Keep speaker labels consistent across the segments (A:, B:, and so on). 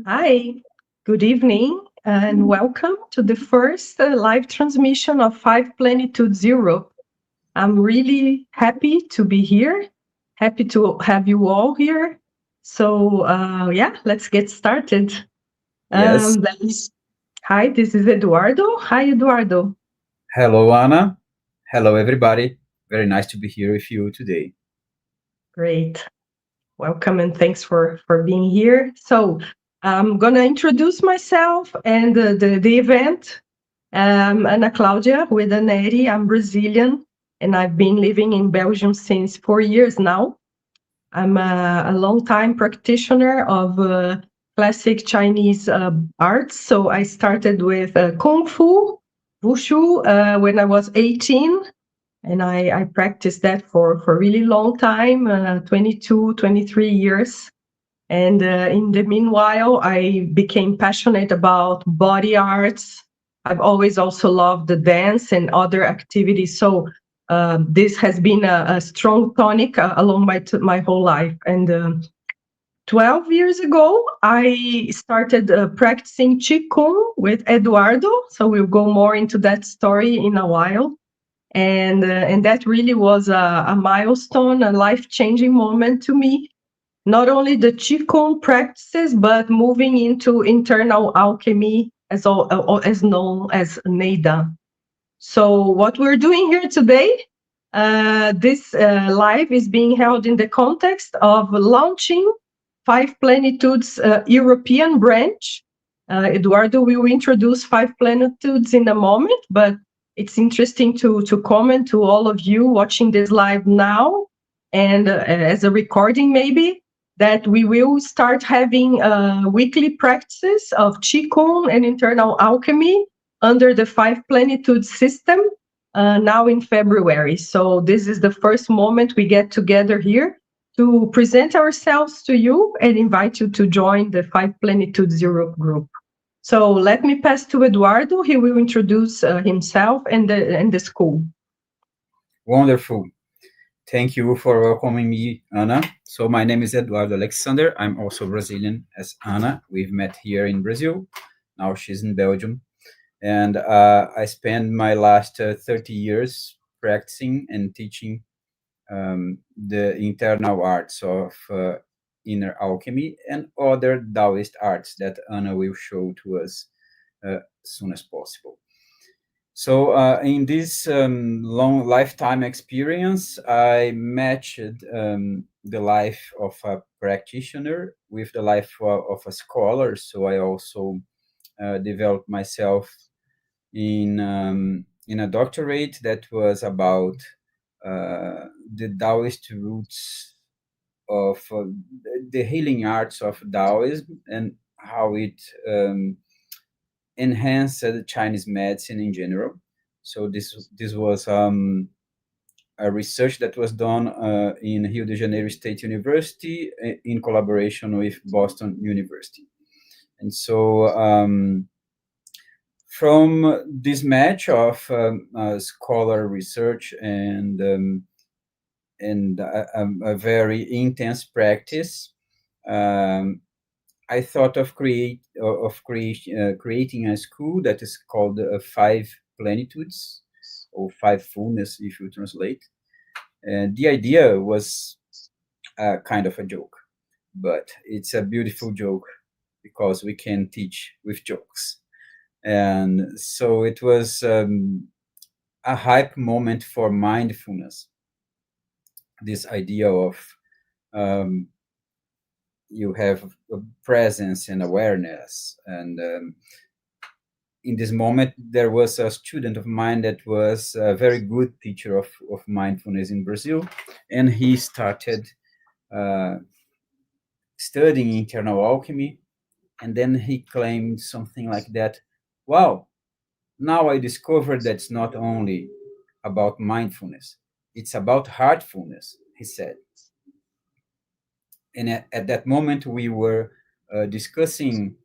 A: Hi, good evening, and welcome to the first live transmission of Planitudes Europe. I'm really happy to be here, happy to have you all here. So, yeah, let's get started.
B: Yes.
A: Hi, this is Eduardo. Hi, Eduardo.
B: Hello, Anna. Hello, everybody. Very nice to be here with you today.
A: Great. Welcome and thanks for being here. So, I'm going to introduce myself and the event. Ana Claudia, with Neri. I'm Brazilian, and I've been living in Belgium since 4 years now. I'm a long-time practitioner of classic Chinese arts. So I started with Kung Fu, Wushu, when I was 18, and I practiced that for a really long time, 22, 23 years. And in the meanwhile, I became passionate about body arts. I've always also loved the dance and other activities. So this has been a strong tonic along my whole life. And 12 years ago, I started practicing Qigong with Eduardo. So we'll go more into that story in a while. And that really was a milestone, a life-changing moment to me, not only the Qigong practices, but moving into internal alchemy, as known as Nei Dan. So, what we're doing here today, this live is being held in the context of launching Five Planitudes European branch. Eduardo will introduce Five Planitudes in a moment, but it's interesting to comment to all of you watching this live now and as a recording maybe that we will start having weekly practices of Qigong and internal alchemy under the Five Planitudes system now in February. So this is the first moment we get together here to present ourselves to you and invite you to join the Five Planitudes Europe group. So let me pass to Eduardo. He will introduce himself and the school.
B: Wonderful. Thank you for welcoming me, Anna. So, my name is Eduardo Alexander. I'm also Brazilian as Anna. We've met here in Brazil. Now she's in Belgium. And I spent my last 30 years practicing and teaching the internal arts of inner alchemy and other Daoist arts that Anna will show to us as soon as possible. So, in this long lifetime experience, I matched the life of a practitioner with the life of a scholar. So, I also developed myself in a doctorate that was about the Taoist roots of the healing arts of Taoism and how it enhanced Chinese medicine in general. So this was a research that was done in Rio de Janeiro State University in collaboration with Boston University. And so from this match of scholar research and a very intense practice, um, I thought of creating a school that is called Five Planitudes or Five Fullness, if you translate. And the idea was kind of a joke, but it's a beautiful joke because we can teach with jokes. And so it was a hype moment for mindfulness. This idea of um, you have a presence and awareness and in this moment there was a student of mine that was a very good teacher of mindfulness in Brazil, and he started uh, studying internal alchemy, and then he claimed something like that, wow, now I discovered that it's not only about mindfulness, it's about heartfulness, he said. And at that moment we were discussing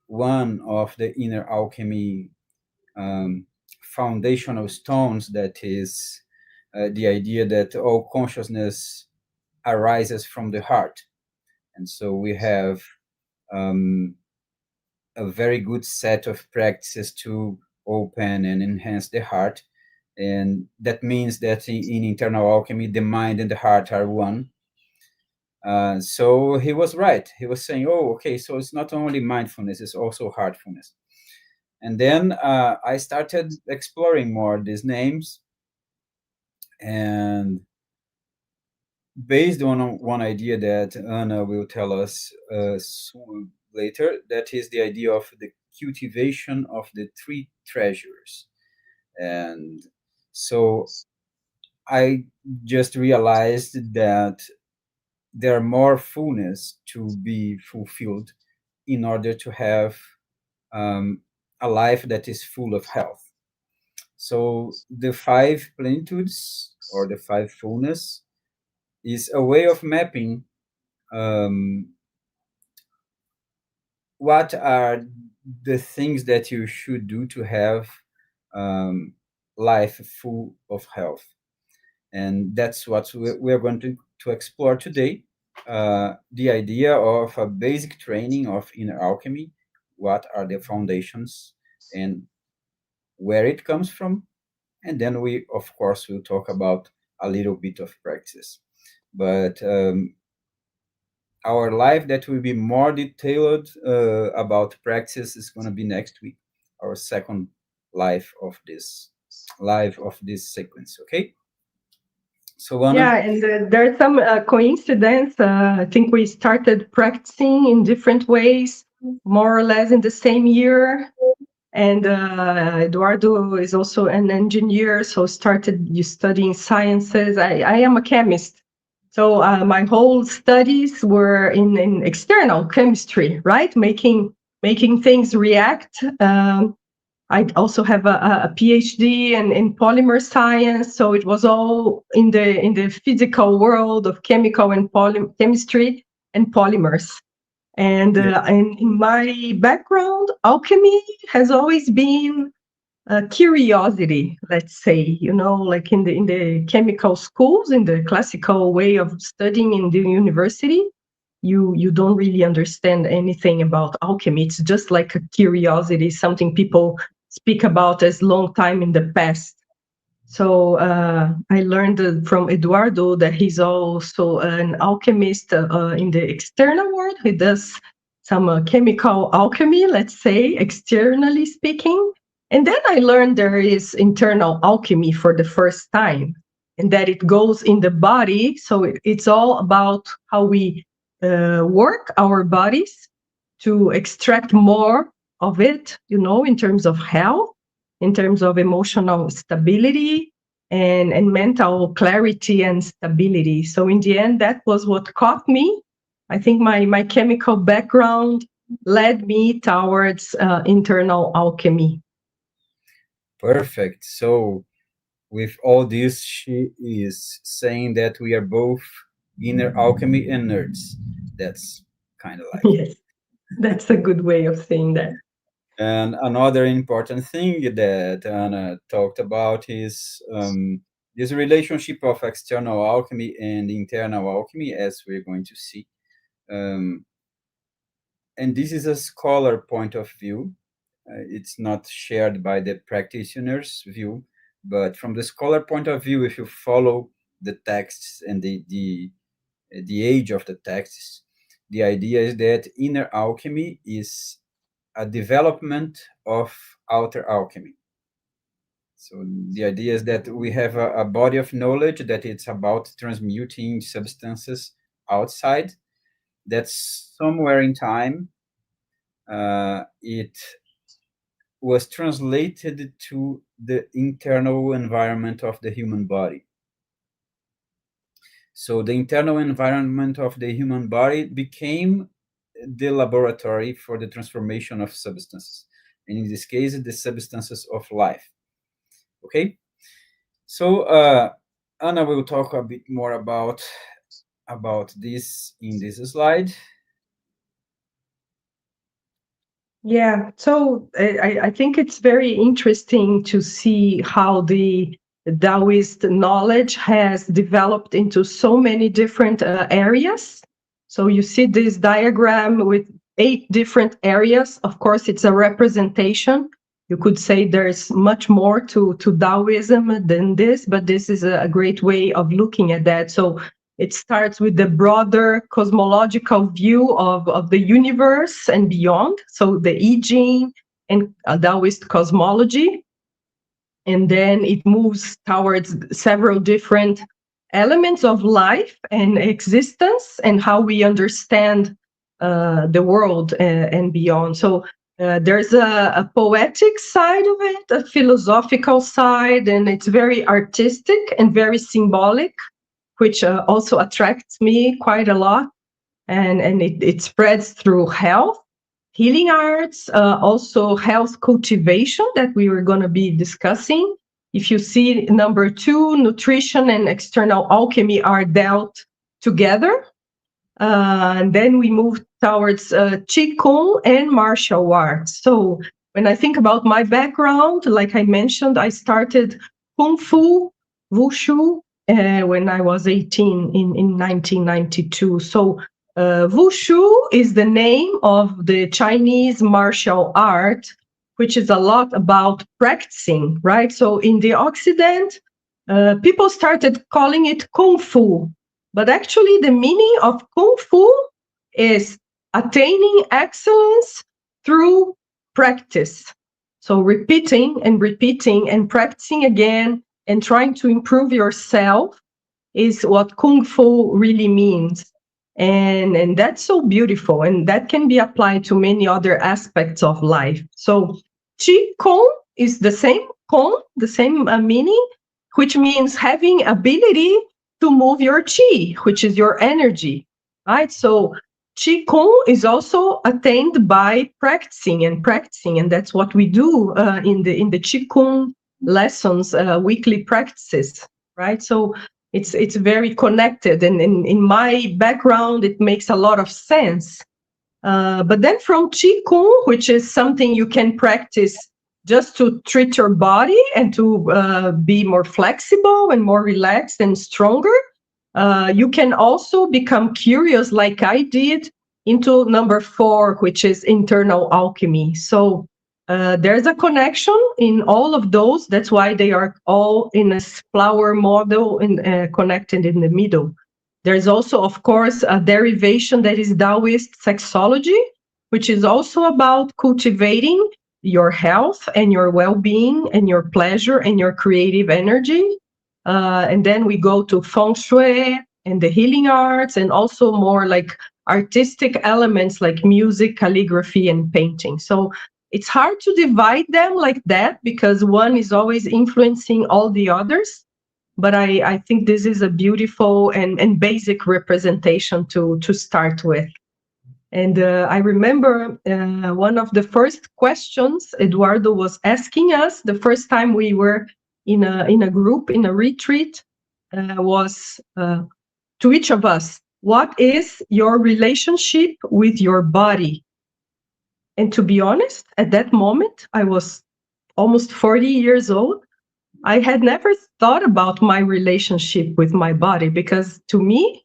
B: one of the inner alchemy um, foundational stones, that is the idea that all consciousness arises from the heart. And so we have um, a very good set of practices to open and enhance the heart. And that means that in internal alchemy, the mind and the heart are one. So he was right. He was saying, oh, okay, so it's not only mindfulness, it's also heartfulness. And then I started exploring more these names, and based on one idea that Anna will tell us soon later, that is the idea of the cultivation of the three treasures. And so I just realized that there are more fullness to be fulfilled in order to have um, a life that is full of health. So the five plenitudes or the five fullness is a way of mapping um, what are the things that you should do to have um, life full of health. And that's what we're going to explore today. The idea of a basic training of inner alchemy, what are the foundations and where it comes from. And then we, of course, will talk about a little bit of practice. But our live that will be more detailed about practice is going to be next week, our second live of this sequence. Okay, so Anna.
A: Yeah, and there's some coincidence. I think we started practicing in different ways, more or less in the same year. And Eduardo is also an engineer, so started you studying sciences. I am a chemist, so my whole studies were in external chemistry, right? Making things react. I also have a PhD in polymer science, so it was all in the physical world of chemical and chemistry and polymers. And in my background, alchemy has always been curiosity, let's say, like in the chemical schools, in the classical way of studying in the university, you don't really understand anything about alchemy. It's just like a curiosity, something people speak about as long time in the past. So I learned from Eduardo that he's also an alchemist in the external world. He does some chemical alchemy, let's say, externally speaking. And then I learned there is internal alchemy for the first time, and that it goes in the body. So it's all about how we work our bodies to extract more of it, in terms of health, in terms of emotional stability, and mental clarity and stability. So in the end, that was what caught me. I think my chemical background led me towards internal alchemy.
B: Perfect. So with all this, she is saying that we are both inner alchemy and nerds. That's kind of like.
A: Yes, that's a good way of saying that.
B: And another important thing that Anna talked about is this relationship of external alchemy and internal alchemy, as we're going to see. Um, and this is a scholar point of view. It's not shared by the practitioner's view, but from the scholar point of view, if you follow the texts and the age of the texts, the idea is that inner alchemy is a development of outer alchemy. So the idea is that we have a body of knowledge that it's about transmuting substances outside. That's somewhere in time. It was translated to the internal environment of the human body. So the internal environment of the human body became the laboratory for the transformation of substances, and in this case, the substances of life. Okay, so Anna will talk a bit more about this in this slide.
A: Yeah, so I think it's very interesting to see how the Taoist knowledge has developed into so many different areas. So you see this diagram with 8 different areas. Of course, it's a representation. You could say there's much more to Taoism than this, but this is a great way of looking at that. So it starts with the broader cosmological view of the universe and beyond. So the I Ching and Daoist cosmology. And then it moves towards several different elements of life and existence and how we understand the world and beyond. So there's a poetic side of it, a philosophical side, and it's very artistic and very symbolic, which also attracts me quite a lot. And it spreads through health, healing arts, also health cultivation that we were going to be discussing. If you see number 2, nutrition and external alchemy are dealt together. And then we move towards Qigong and martial arts. So when I think about my background, like I mentioned, I started Kung Fu, Wushu, when I was 18 in 1992. So Wushu is the name of the Chinese martial art, which is a lot about practicing, right? So in the Occident, people started calling it Kung Fu, but actually, the meaning of Kung Fu is attaining excellence through practice. So, repeating and practicing again and trying to improve yourself is what Kung Fu really means. And that's so beautiful. And that can be applied to many other aspects of life. So, Qi Kong is the same Kong, the same meaning, which means having ability to move your qi, which is your energy, right? So qi kong is also attained by practicing, and that's what we do in the qi kong lessons, weekly practices, right? So it's very connected, and in my background, it makes a lot of sense. But then from Qigong, which is something you can practice just to treat your body and to be more flexible and more relaxed and stronger, you can also become curious, like I did, into number 4, which is internal alchemy. So there's a connection in all of those. That's why they are all in a flower model and connected in the middle. There's also, of course, a derivation that is Daoist sexology, which is also about cultivating your health and your well-being and your pleasure and your creative energy. And then we go to feng shui and the healing arts, and also more like artistic elements like music, calligraphy, and painting. So it's hard to divide them like that because one is always influencing all the others. But I think this is a beautiful and basic representation to start with. And I remember one of the first questions Eduardo was asking us the first time we were in a group, in a retreat, was to each of us, what is your relationship with your body? And to be honest, at that moment, I was almost 40 years old. I had never thought about my relationship with my body because to me,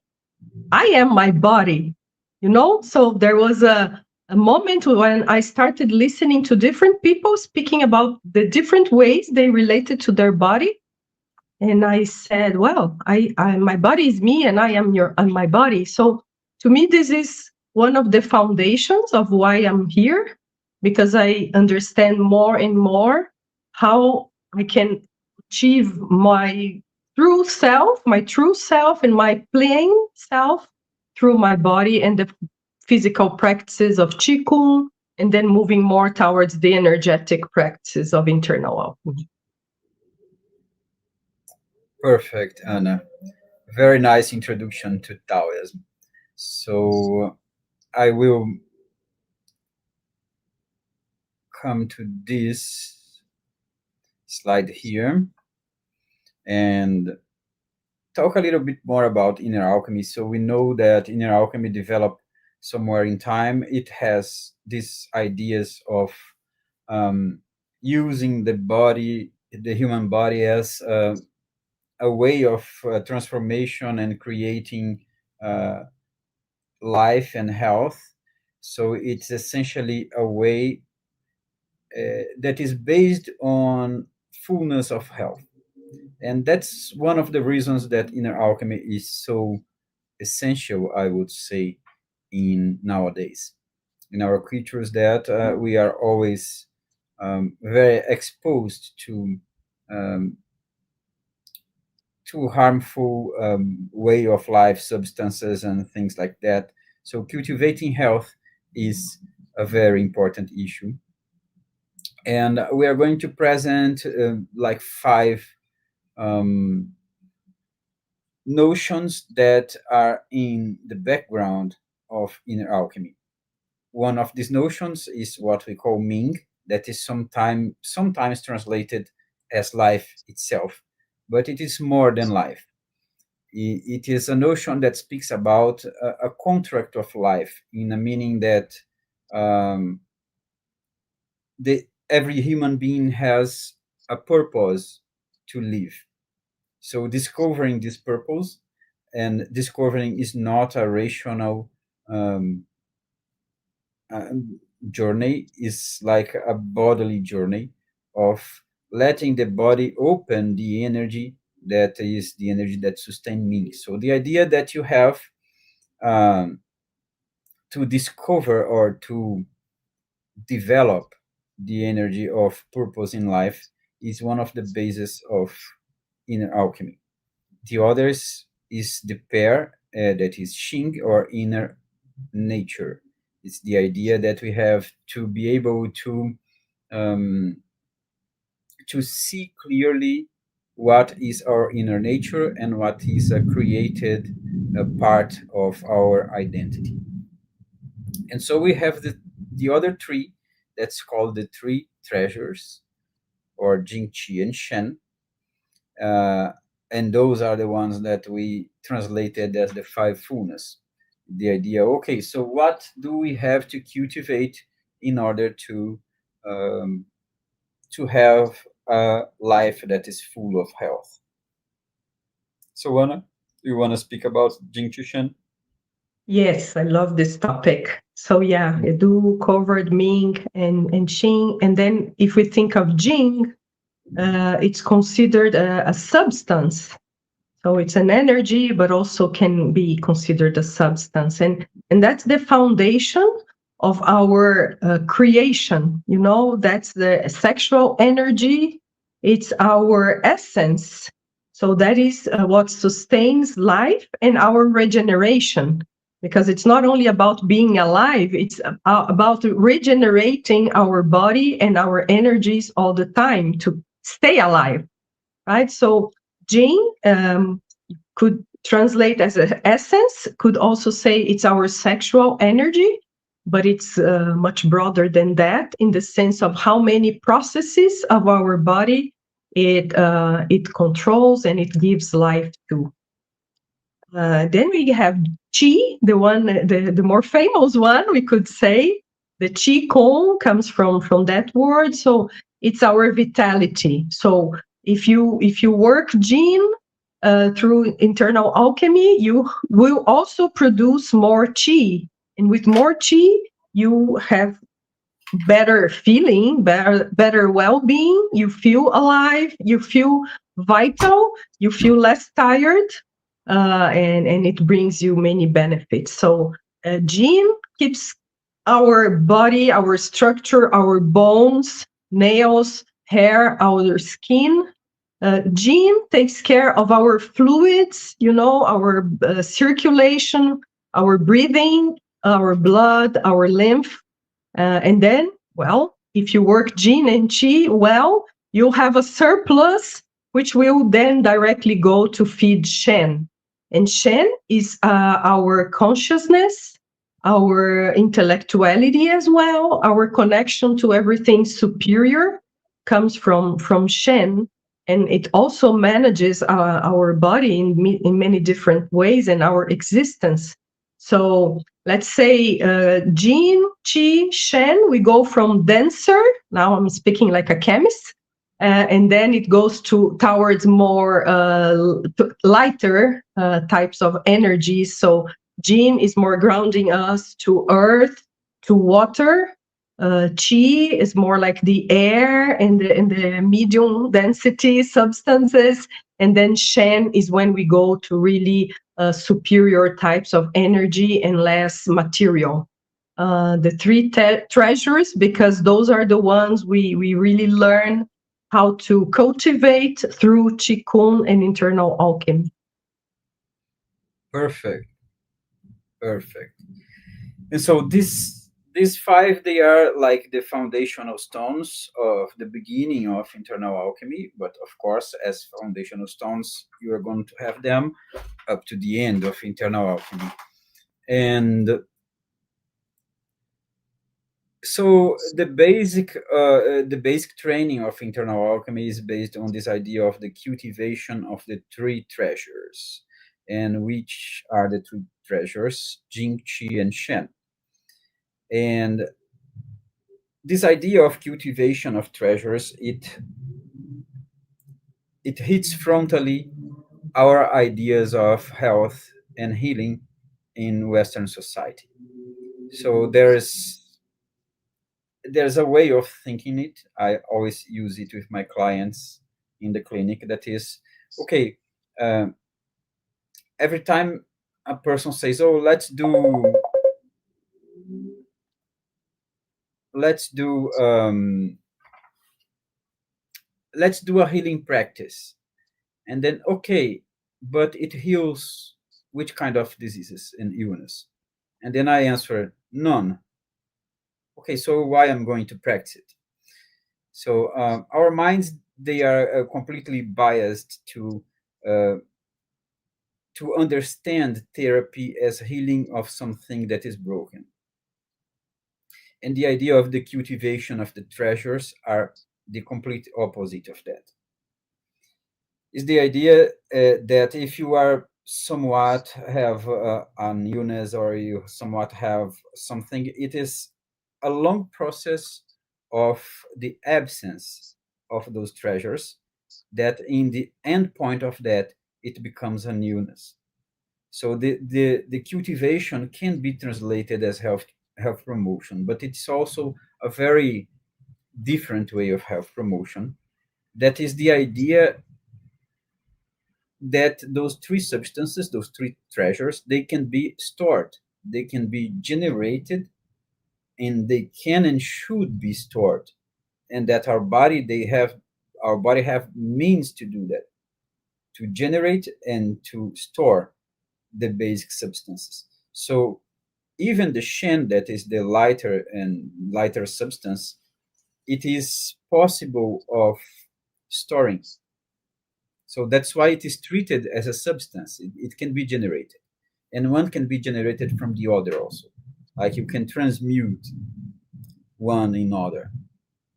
A: I am my body, you know? So there was a moment when I started listening to different people speaking about the different ways they related to their body. And I said, well, my body is me and I am my body. So to me, this is one of the foundations of why I'm here, because I understand more and more how I can achieve my true self and my playing self through my body and the physical practices of Qigong, and then moving more towards the energetic practices of internal alchemy.
B: Perfect, Anna. Very nice introduction to Taoism. So I will come to this slide here and talk a little bit more about inner alchemy. So we know that inner alchemy developed somewhere in time. It has these ideas of using the body, the human body, as a way of transformation and creating life and health. So it's essentially a way that is based on fullness of health. And that's one of the reasons that inner alchemy is so essential, I would say, in nowadays, in our cultures, that we are always very exposed um, to harmful way of life, substances and things like that. So cultivating health is a very important issue, and we are going to present like five um, notions that are in the background of inner alchemy. One of these notions is what we call Ming, that is sometimes translated as life itself, but it is more than life. It is a notion that speaks about a contract of life, in a meaning that um, every human being has a purpose to live. So discovering this purpose, and discovering is not a rational um, uh, journey, is like a bodily journey of letting the body open the energy that is the energy that sustains me. So the idea that you have um, to discover or to develop the energy of purpose in life is one of the bases of inner alchemy. The others is the pair, that is Xing, or inner nature. It's the idea that we have to be able um, to see clearly what is our inner nature and what is a created part of our identity. And so we have the other three, that's called the three treasures, or Jing-Chi-Shen. Uh, and those are the ones that we translated as the five fullness. The idea, okay, so what do we have to cultivate in order um, to have a life that is full of health? So, Anna, do you want to speak about Jing-Chi-Shen?
A: Yes, I love this topic. So yeah, Edu covered Ming and Qing. And then if we think of Jing, it's considered a substance. So it's an energy, but also can be considered a substance. And that's the foundation of our creation. You know, that's the sexual energy. It's our essence. So that is what sustains life and our regeneration. Because it's not only about being alive, it's about regenerating our body and our energies all the time to stay alive, right? So Jing could translate as an essence, could also say it's our sexual energy, but it's much broader than that in the sense of how many processes of our body it controls and it gives life to. Then we have Qi, the more famous one, we could say. The Qi Kong comes from that word, so it's our vitality. So if you work Jin through internal alchemy, you will also produce more Qi, and with more Qi, you have better feeling, better well-being. You feel alive, you feel vital, you feel less tired, and it brings you many benefits. So Jin keeps our body, our structure, our bones, nails, hair, our skin. Jin takes care of our fluids, you know, our circulation, our breathing, our blood, our lymph. And then, well, if you work Jin and Qi well, you'll have a surplus, which will then directly go to feed Shen. And Shen is our consciousness, our intellectuality as well, our connection to everything superior comes from Shen. And it also manages our body in many different ways and our existence. So let's say Jin, Qi, Shen, we go from denser, now I'm speaking like a chemist, and then it goes towards more lighter types of energies. So Jin is more grounding us to earth, to water. Qi is more like the air and the medium density substances. And then Shen is when we go to really superior types of energy and less material. The three treasures, because those are the ones we really learn how to cultivate through Qigong and internal alchemy.
B: Perfect. Perfect. And so these five, they are like the foundational stones of the beginning of internal alchemy. But of course, as foundational stones, you are going to have them up to the end of internal alchemy. And so the basic training of internal alchemy is based on this idea of the cultivation of the three treasures. And which are the three treasures? Jing, Qi, and Shen. And this idea of cultivation of treasures, it hits frontally our ideas of health and healing in Western society. So there's a way of thinking it. I always use it with my clients in the clinic. That is, okay, uh, every time a person says, "Oh, let's do let's do a healing practice," and then, okay, but it heals which kind of diseases and illness? And then I answer, none. Okay, so why I'm going to practice it? So our minds, they are completely biased uh, to understand therapy as healing of something that is broken. And the idea of the cultivation of the treasures are the complete opposite of that. Is the idea that if you are somewhat have an illness, or you somewhat have something, it is a long process of the absence of those treasures, that in the end point of that, it becomes an illness. So the cultivation can be translated as health promotion, but it's also a very different way of health promotion. That is the idea that those three substances, those three treasures, they can be stored, they can be generated, and they can and should be stored, and that our body have means to do that, to generate and to store the basic substances. So even the Shen, that is the lighter substance, it is possible of storing. So that's why it is treated as a substance. It can be generated, and one can be generated from the other also. Like you can transmute one in other.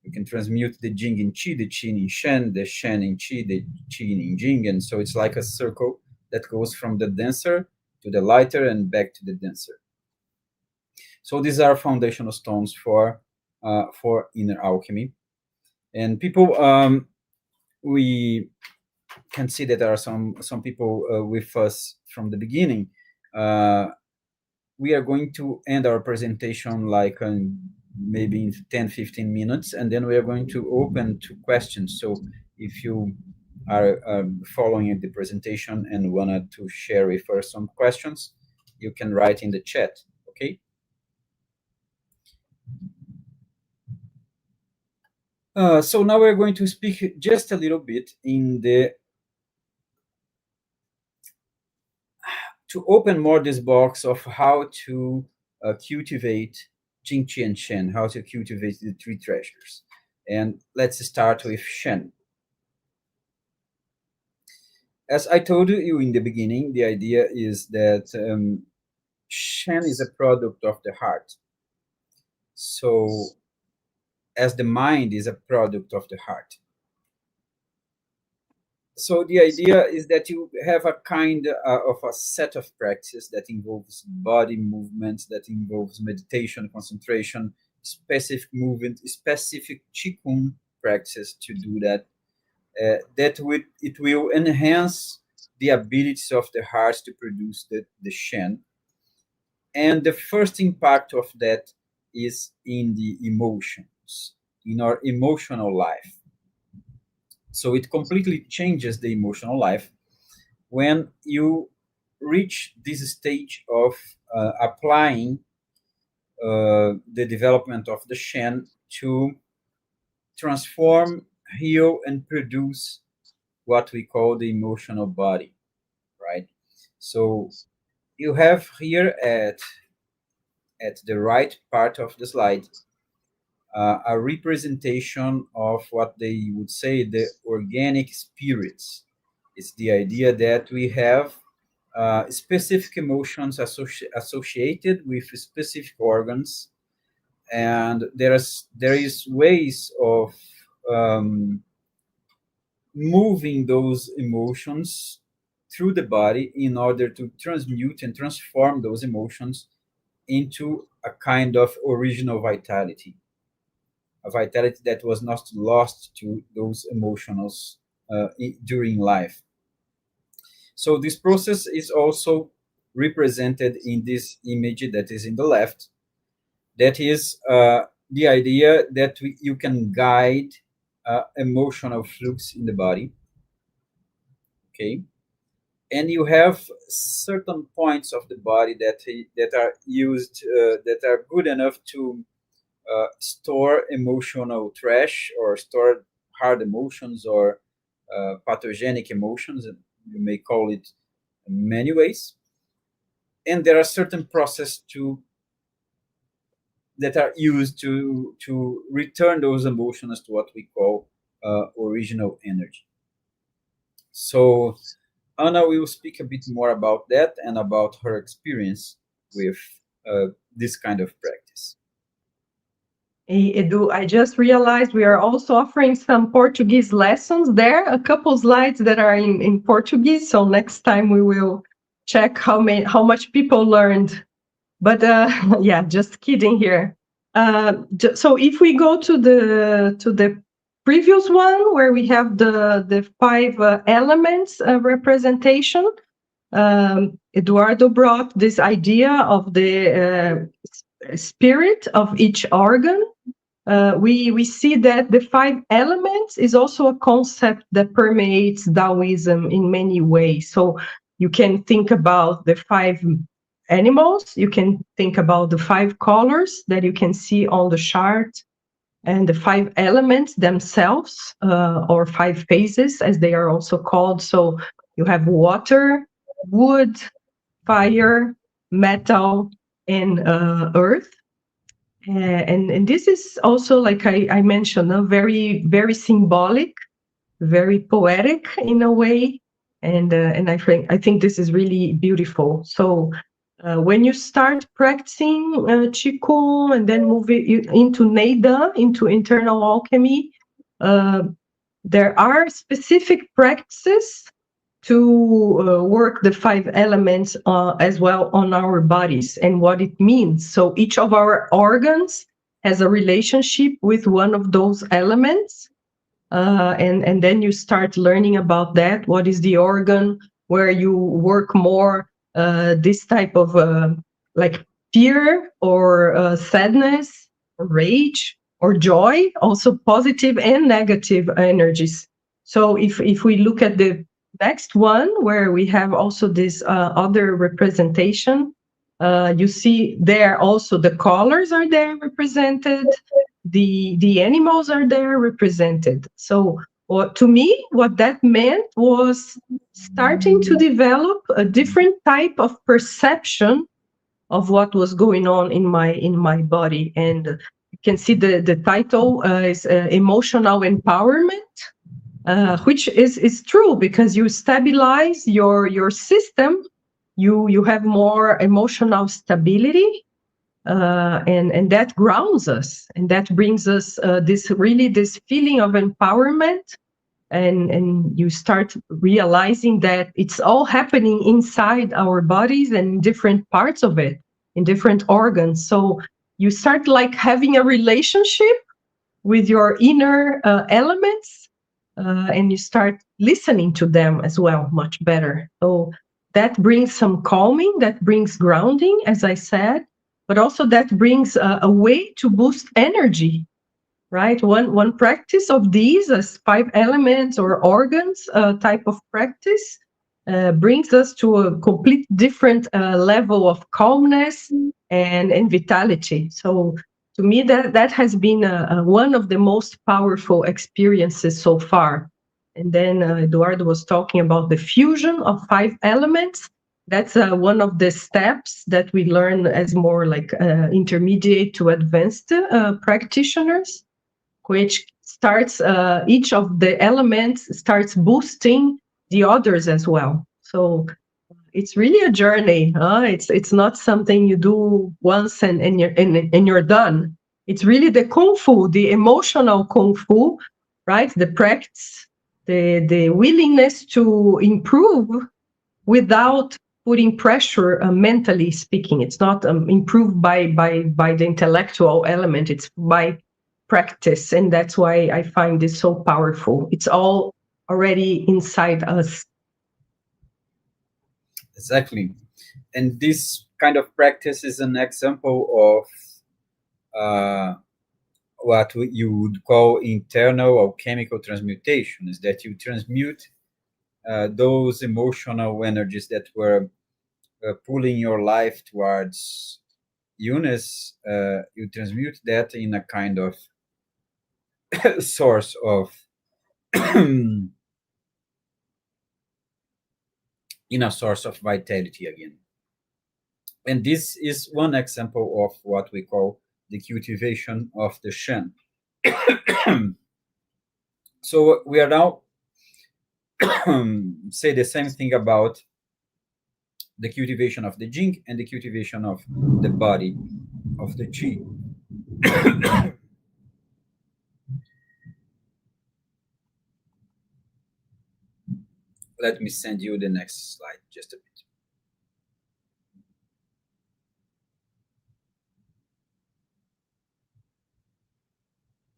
B: You can transmute the Jing in Qi, the Qi in Shen, the Shen in Qi, the Qi in Jing, and so it's like a circle that goes from the denser to the lighter and back to the denser. So these are foundational stones for inner alchemy. And people, we can see that there are some people with us from the beginning. We are going to end our presentation like maybe in 10-15 minutes, and then we are going to open to questions. So if you are following the presentation and wanted to share with us some questions, you can write in the chat. Okay. So now we're going to speak just a little bit to open more this box of how to cultivate Jing-Chi and Shen, how to cultivate the three treasures. And let's start with Shen. As I told you in the beginning, the idea is that Shen is a product of the heart. So as the mind is a product of the heart. So the idea is that you have a kind of a set of practices that involves body movements, that involves meditation, concentration, specific movement, specific qigong practices to do that. It will enhance the abilities of the heart to produce the Shen. And the first impact of that is in the emotions, in our emotional life. So it completely changes the emotional life when you reach this stage of applying the development of the Shen to transform, heal, and produce what we call the emotional body, right? So you have here at the right part of the slide a representation of what they would say the organic spirits. It's the idea that we have specific emotions associated with specific organs, and there is ways of um, moving those emotions through the body in order to transmute and transform those emotions into a kind of original vitality, a vitality that was not lost to those emotions during life. So this process is also represented in this image that is in the left. That is the idea that you can guide emotional flux in the body. Okay, and you have certain points of the body that are used that are good enough to store emotional trash or store hard emotions or pathogenic emotions, and you may call it many ways. And there are certain processes that are used to return those emotions to what we call original energy. So Anna will speak a bit more about that and about her experience with this kind of practice.
A: Hey, Edu, I just realized we are also offering some Portuguese lessons there, a couple slides that are in Portuguese. So next time we will check how much people learned. But yeah, just kidding here. So if we go to the previous one where we have the five elements representation, Eduardo brought this idea of the spirit of each organ. We see that the five elements is also a concept that permeates Taoism in many ways. So you can think about the five animals, you can think about the five colors that you can see on the chart, and the five elements themselves, or five phases as they are also called. So you have water, wood, fire, metal, and earth. And this is also, like I mentioned, very symbolic, very poetic in a way, and I think this is really beautiful. So when you start practicing qigong and then move it into Nei Dan, into internal alchemy, uh, there are specific practices to work the five elements as well on our bodies and what it means. So each of our organs has a relationship with one of those elements. And then you start learning about that. What is the organ where you work more this type of like fear or sadness, rage or joy, also positive and negative energies. So if we look at the next one where we have also this other representation, you see there also the colors are there represented, the animals are there represented. So to me, what that meant was starting to develop a different type of perception of what was going on in my body. And you can see the title is emotional empowerment, which is true because you stabilize your system, you have more emotional stability, and that grounds us, and that brings us this feeling of empowerment, and you start realizing that it's all happening inside our bodies and in different parts of it, in different organs. So you start like having a relationship with your inner elements, and you start listening to them as well much better. So that brings some calming, that brings grounding, as I said. but also that brings a way to boost energy, right? One practice of these as 5 elements or organs type of practice brings us to a complete different level of calmness and vitality. So to me, that has been one of the most powerful experiences so far. And then Eduardo was talking about the fusion of 5 elements. That's one of the steps that we learn as more like intermediate to advanced practitioners, which starts each of the elements starts boosting the others as well. So it's really a journey. It's not something you do once and you're done. It's really the kung fu, the emotional kung fu, right? The practice, the willingness to improve without putting pressure, mentally speaking. It's not improved by the intellectual element. It's by practice, and that's why I find this so powerful. It's all already inside us.
B: Exactly. And this kind of practice is an example of what you would call internal alchemical transmutation, is that you transmute those emotional energies that were pulling your life towards illness. You transmute that in a kind of source of in a source of vitality again. And this is one example of what we call the cultivation of the Shen. So we are now say the same thing about the cultivation of the Jing and the cultivation of the body of the Qi. Let me send you the next slide just a bit.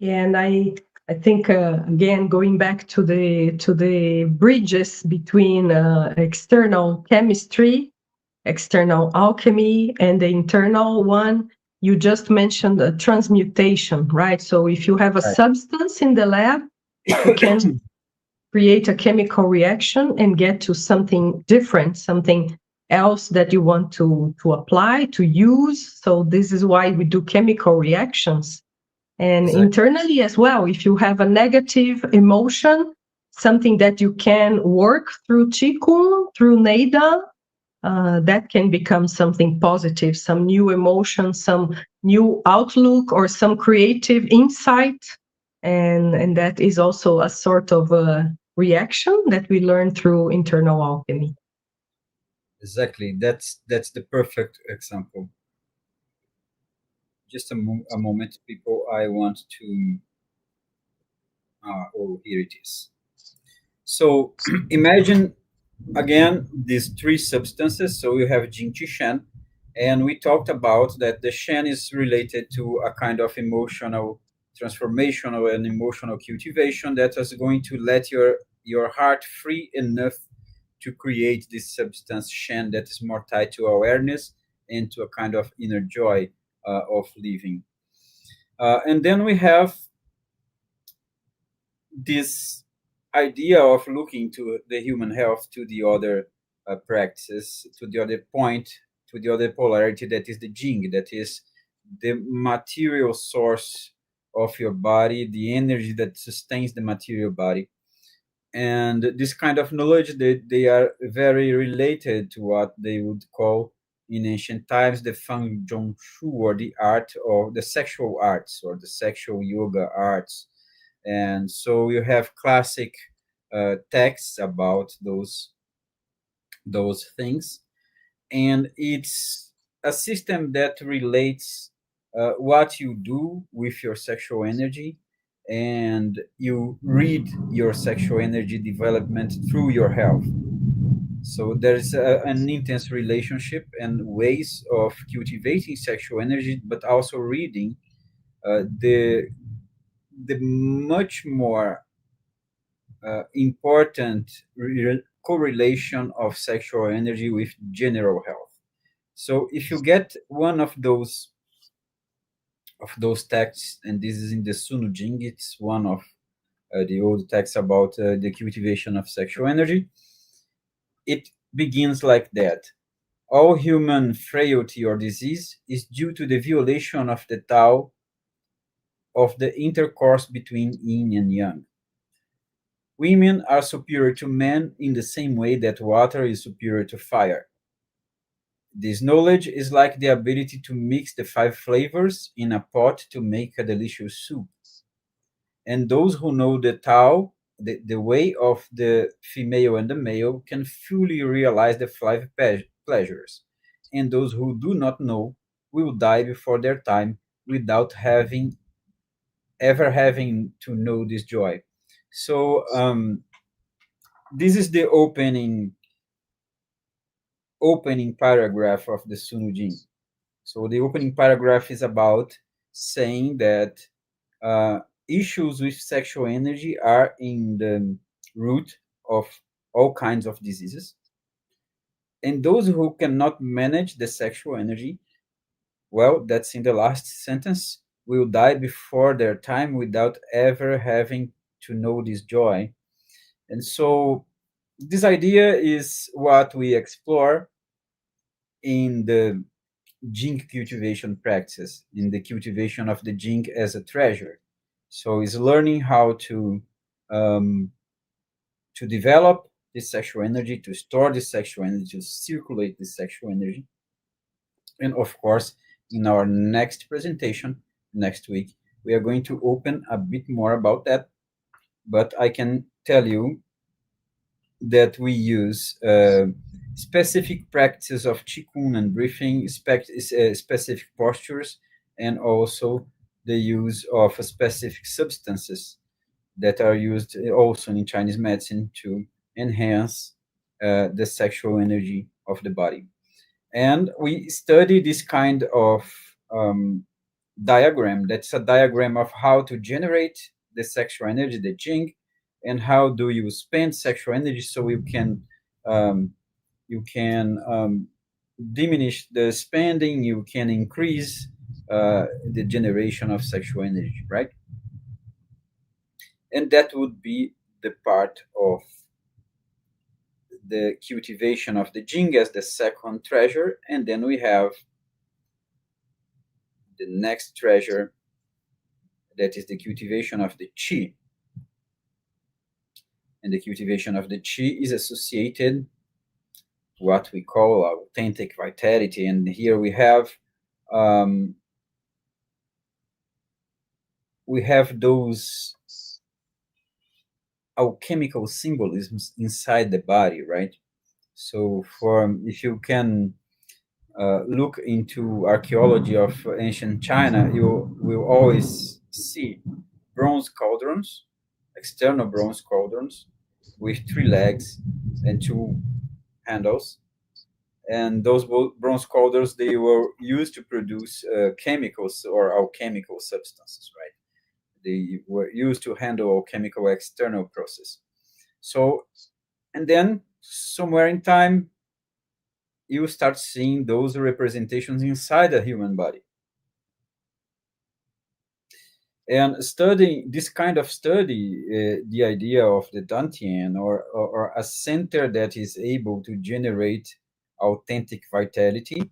A: And I think again, going back to the bridges between external chemistry, external alchemy, and the internal one, you just mentioned transmutation, right? So if you have a
B: Right.
A: substance in the lab, you can create a chemical reaction and get to something different, something else that you want to apply, to use. So this is why we do chemical reactions. And
B: Exactly.
A: internally as well, if you have a negative emotion, something that you can work through Qigong, through Nei Dan, that can become something positive, some new emotion, some new outlook, or some creative insight. And that is also a sort of a reaction that we learn through internal alchemy.
B: Exactly. That's the perfect example. Just a moment, people. I want to. Oh, here it is. So imagine again these three substances. So you have Jing-Chi-Shen, and we talked about that the Shen is related to a kind of emotional transformational and emotional cultivation that is going to let your heart free enough to create this substance Shen that is more tied to awareness and to a kind of inner joy of living. And then we have this idea of looking to the human health to the other practices, to the other point, to the other polarity that is the Jing, that is the material source of your body, the energy that sustains the material body. And this kind of knowledge, they are very related to what they would call in ancient times the Feng Zhongshu, or the art of the sexual arts, or the sexual yoga arts. And so you have classic texts about those things, and it's a system that relates what you do with your sexual energy, and you read your sexual energy development through your health. So there's an intense relationship and ways of cultivating sexual energy, but also reading the much more important correlation of sexual energy with general health. So if you get one of those texts, and this is in the Sunu Jing, it's one of the old texts about the cultivation of sexual energy. It begins like that. All human frailty or disease is due to the violation of the Tao of the intercourse between yin and yang. Women are superior to men in the same way that water is superior to fire. This knowledge is like the ability to mix the five flavors in a pot to make a delicious soup. And those who know the Tao, the way of the female and the male, can fully realize the five pleasures. And those who do not know will die before their time without ever having to know this joy. So this is the opening paragraph of the Sunujin. So the opening paragraph is about saying that uh, issues with sexual energy are in the root of all kinds of diseases. And those who cannot manage the sexual energy, well, that's in the last sentence, will die before their time without ever having to know this joy. And so this idea is what we explore in the Jing cultivation practice, in the cultivation of the Jing as a treasure. So it's learning how um, to develop this sexual energy, to store this sexual energy, to circulate this sexual energy. And of course, in our next presentation next week, we are going to open a bit more about that. But I can tell you that we use specific practices of qigong and breathing, specific postures, and also the use of specific substances that are used also in Chinese medicine to enhance the sexual energy of the body. And we study this kind of um, diagram. That's a diagram of how to generate the sexual energy, the Jing, and how do you spend sexual energy so um, you can diminish the spending, you can increase the generation of sexual energy, right? And that would be the part of the cultivation of the Jing as the second treasure, and then we have the next treasure, that is the cultivation of the Qi. And the cultivation of the Qi is associated what we call authentic vitality. And here um, we have those alchemical symbolisms inside the body, right? So, for if you can look into archaeology of ancient China, you will always see bronze cauldrons, external bronze cauldrons with three legs and two handles. And those bronze cauldrons, they were used to produce chemicals or alchemical substances, right? They were used to handle alchemical external process. So, and then somewhere in time, you start seeing those representations inside the human body. And studying this kind of study, the idea of the Dantian, or a center that is able to generate authentic vitality,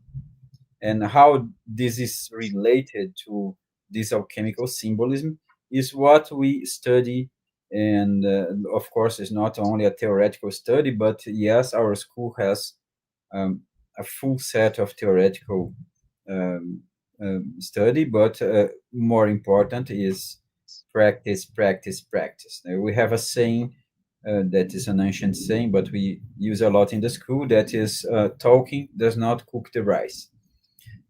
B: and how this is related to this alchemical symbolism, is what we study. And of course, it's not only a theoretical study, but yes, our school has um, a full set of theoretical um, study, but more important is practice, practice, practice. Now, we have a saying that is an ancient saying, but we use a lot in the school, that is, talking does not cook the rice.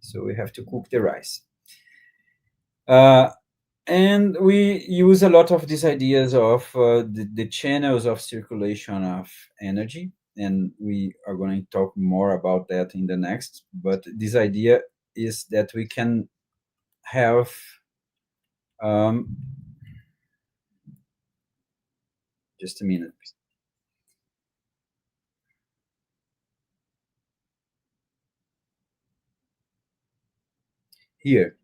B: So we have to cook the rice. Uh, and we use a lot of these ideas of the channels of circulation of energy, and we are going to talk more about that in the next. But this idea is that we can have um, just a minute. here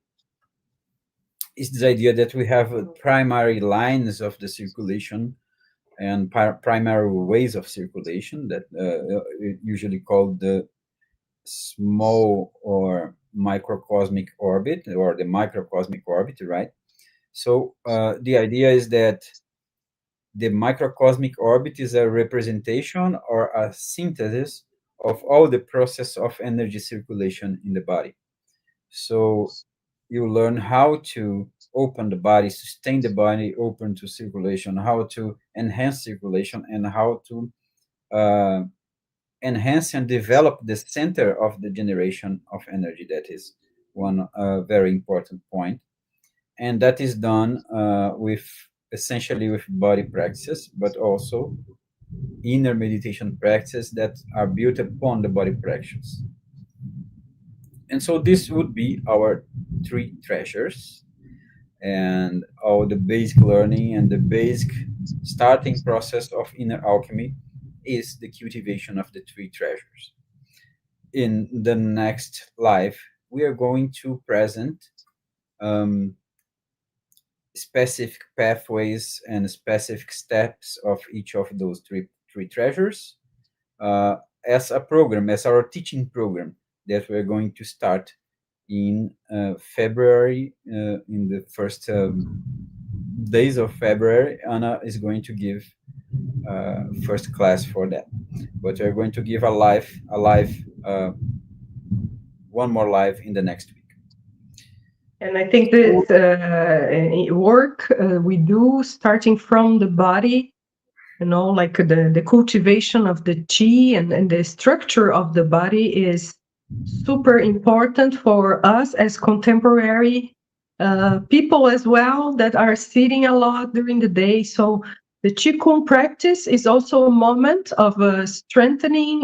B: is this idea that we have primary lines of the circulation and primary ways of circulation that usually called the small or microcosmic orbit or the microcosmic orbit, right? So the idea is that the microcosmic orbit is a representation or a synthesis of all the process of energy circulation in the body. So you learn how to open the body, sustain the body open to circulation, how to enhance circulation, and how to uh, enhance and develop the center of the generation of energy. That is one very important point, and that is done with essentially with body practices, but also inner meditation practices that are built upon the body practice. And so this would be our three treasures and all the basic learning and the basic starting process of inner alchemy is the cultivation of the three treasures. In the next live, we are going to present um, specific pathways and specific steps of each of those three treasures uh, as a program, as our teaching program that we're going to start in February, in the first days of February. Anna is going to give first class for that, but we're going to give uh, one more live in the next week.
A: And I think this work we do starting from the body, like the cultivation of the chi and the structure of the body is super important for us as contemporary people as well that are sitting a lot during the day. So the Qigong practice is also a moment of strengthening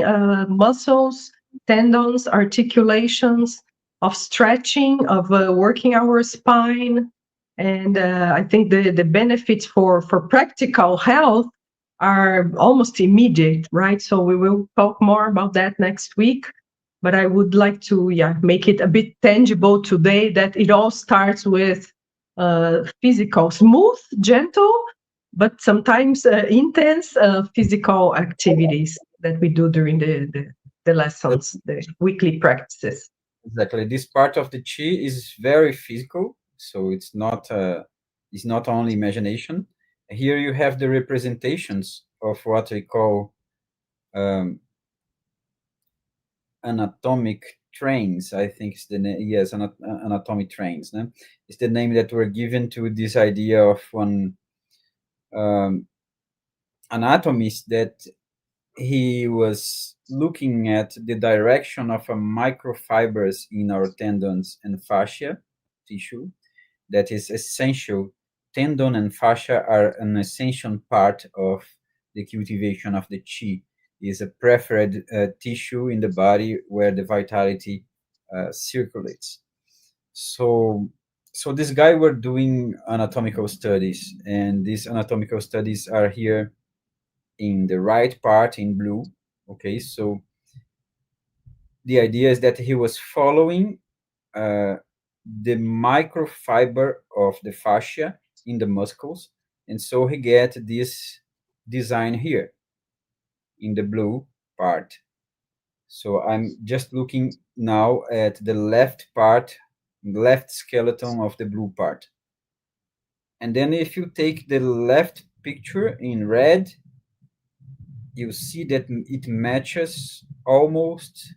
A: muscles, tendons, articulations, of stretching, of working our spine. And I think the benefits for practical health are almost immediate, right? So we will talk more about that next week. But I would like to, make it a bit tangible today that it all starts with physical, smooth, gentle, but sometimes intense physical activities that we do during the lessons, the weekly practices.
B: Exactly. This part of the chi is very physical, so it's not only imagination. Here you have the representations of what we call um, anatomic trains. I think it's the name. Yes, anatomic trains. No? It's the name that were given to this idea of one um, anatomist that he was looking at the direction of a microfibers in our tendons and fascia tissue that is essential. Tendon and fascia are an essential part of the cultivation of the chi. Is a preferred tissue in the body where the vitality circulates. So, so this guy were doing anatomical studies, and these anatomical studies are here in the right part in blue. Okay, so the idea is that he was following uh, the microfiber of the fascia in the muscles, and so he get this design here in the blue part. So I'm just looking now at the left part, left skeleton of the blue part. And then if you take the left picture in red, you see that it matches almost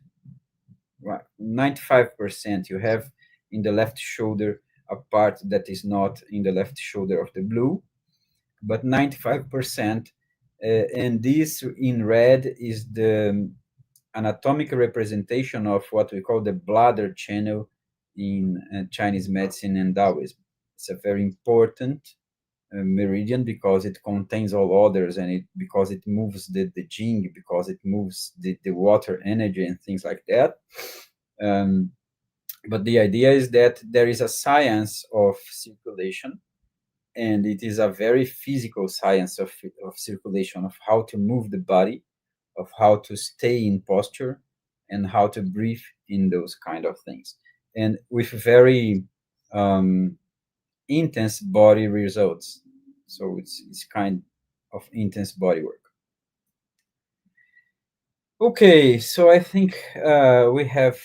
B: 95%. You have in the left shoulder a part that is not in the left shoulder of the blue, but 95%. And this in red is the anatomic representation of what we call the bladder channel in Chinese medicine and Daoism. It's a very important meridian because it contains all others, and it because it moves the Jing, because it moves the water energy and things like that. Um, but the idea is that there is a science of circulation, and it is a very physical science of circulation, of how to move the body, of how to stay in posture, and how to breathe in those kind of things. and with very intense body results. So it's kind of intense body work. Okay, so I think we have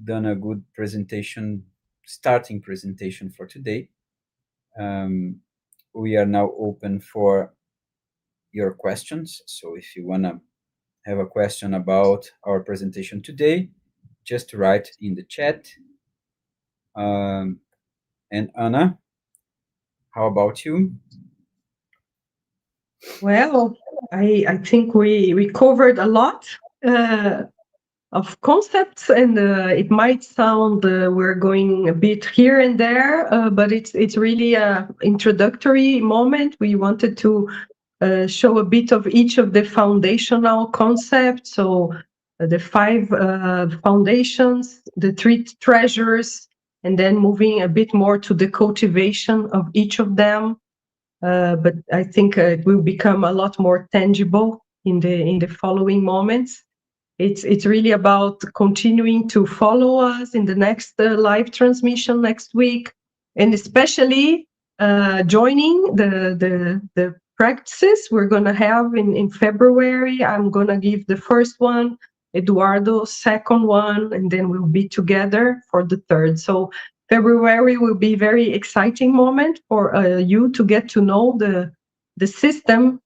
B: done a good presentation, starting presentation for today. We are now open for your questions. So if you want to have a question about our presentation today, just write in the chat. And Anna, how about you?
A: Well, I think we covered a lot of concepts, and it might sound we're going a bit here and there, but it's really a introductory moment. We wanted to show a bit of each of the foundational concepts. So the five foundations, the three treasures, and then moving a bit more to the cultivation of each of them. But I think it will become a lot more tangible in the following moments. It's really about continuing to follow us in the next live transmission next week, and especially joining the practices we're going to have in February. I'm going to give the first one, Eduardo second one, and then we'll be together for the third. So February will be a very exciting moment for you to get to know the system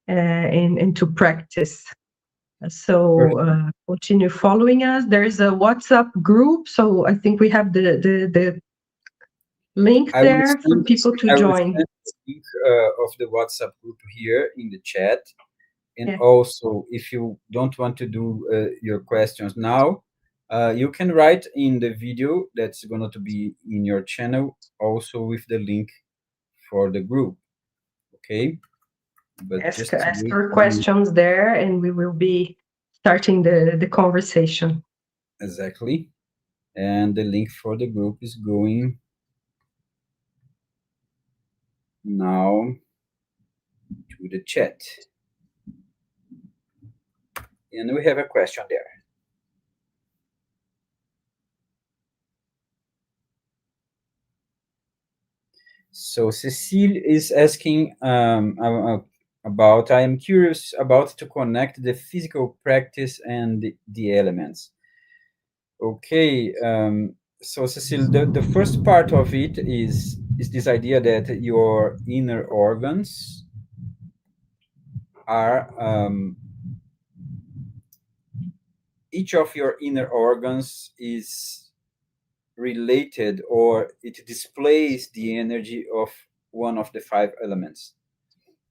A: and to practice. So continue following us. There is a WhatsApp group, so I think we have the link there for people to join.
B: Send the link of the WhatsApp group here in the chat. And
A: Yeah.
B: also, if you don't want to do your questions now, you can write in the video that's going to be in your channel, also with the link for the group. Okay? But
A: Ask
B: just wait.
A: your questions there, and we will be starting the conversation.
B: Exactly. And the link for the group is going now to the chat. And we have a question there. So Cecile is asking about, I am curious about to connect the physical practice and the elements. Okay, so Cecile, the first part of it is this idea that your inner organs are, each of your inner organs is related, or it displays the energy of one of the five elements.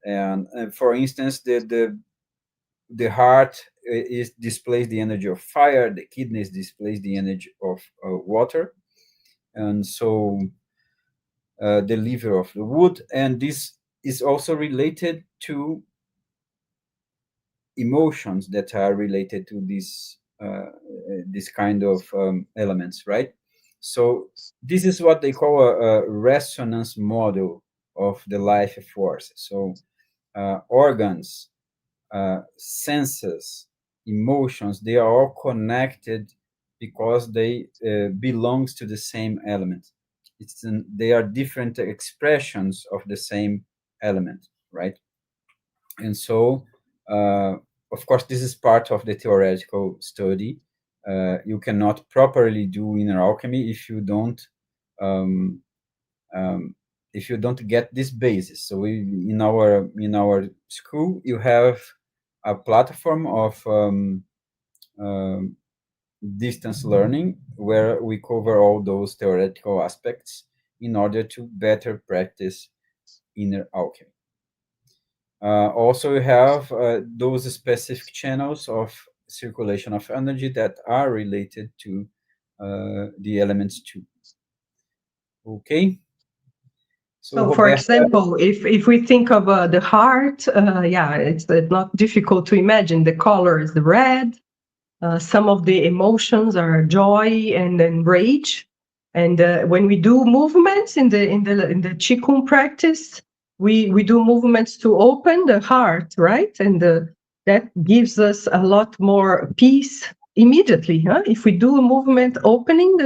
B: And for instance, the heart is displays the energy of fire, the kidneys displays the energy of water, and so the liver of the wood. And this is also related to emotions that are related to this kind of elements, right? So this is what they call a resonance model of the life force. So organs, senses, emotions, they are all connected because they belongs to the same element. They are different expressions of the same element, right? And so, of course, this is part of the theoretical study. You cannot properly do inner alchemy if you don't um, if you don't get this basis. So in our school, you have a platform of distance learning where we cover all those theoretical aspects in order to better practice inner alchemy. Also, you have those specific channels of circulation of energy that are related to the elements too. Okay.
A: So, for example, if we think of the heart, yeah, it's not difficult to imagine. The color is the red. Some of the emotions are joy and then rage. And when we do movements in the Qigong practice, we do movements to open the heart, right? And that gives us a lot more peace immediately. If we do a movement opening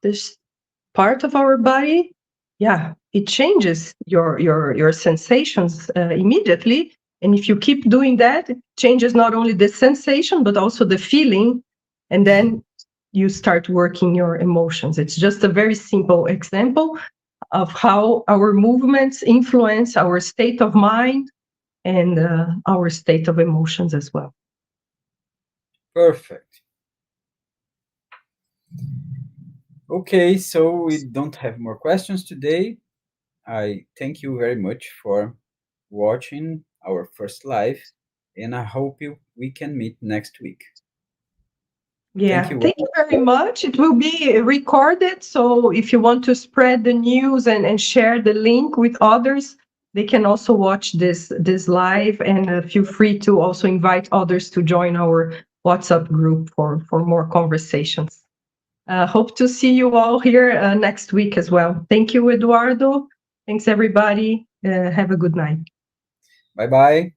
A: this part of our body, yeah, it changes your sensations immediately. And if you keep doing that, it changes not only the sensation but also the feeling, and then you start working your emotions. It's just a very simple example of how our movements influence our state of mind and our state of emotions as well.
B: Perfect. Okay, so we don't have more questions today. I thank you very much for watching our first live, and I hope we can meet next week. Thank
A: Yeah,
B: you.
A: thank you very much. It will be recorded, so if you want to spread the news and share the link with others, they can also watch this live, and feel free to also invite others to join our WhatsApp group for more conversations. Hope to see you all here next week as well. Thank you, Eduardo. Thanks, everybody. Have a good night.
B: Bye bye.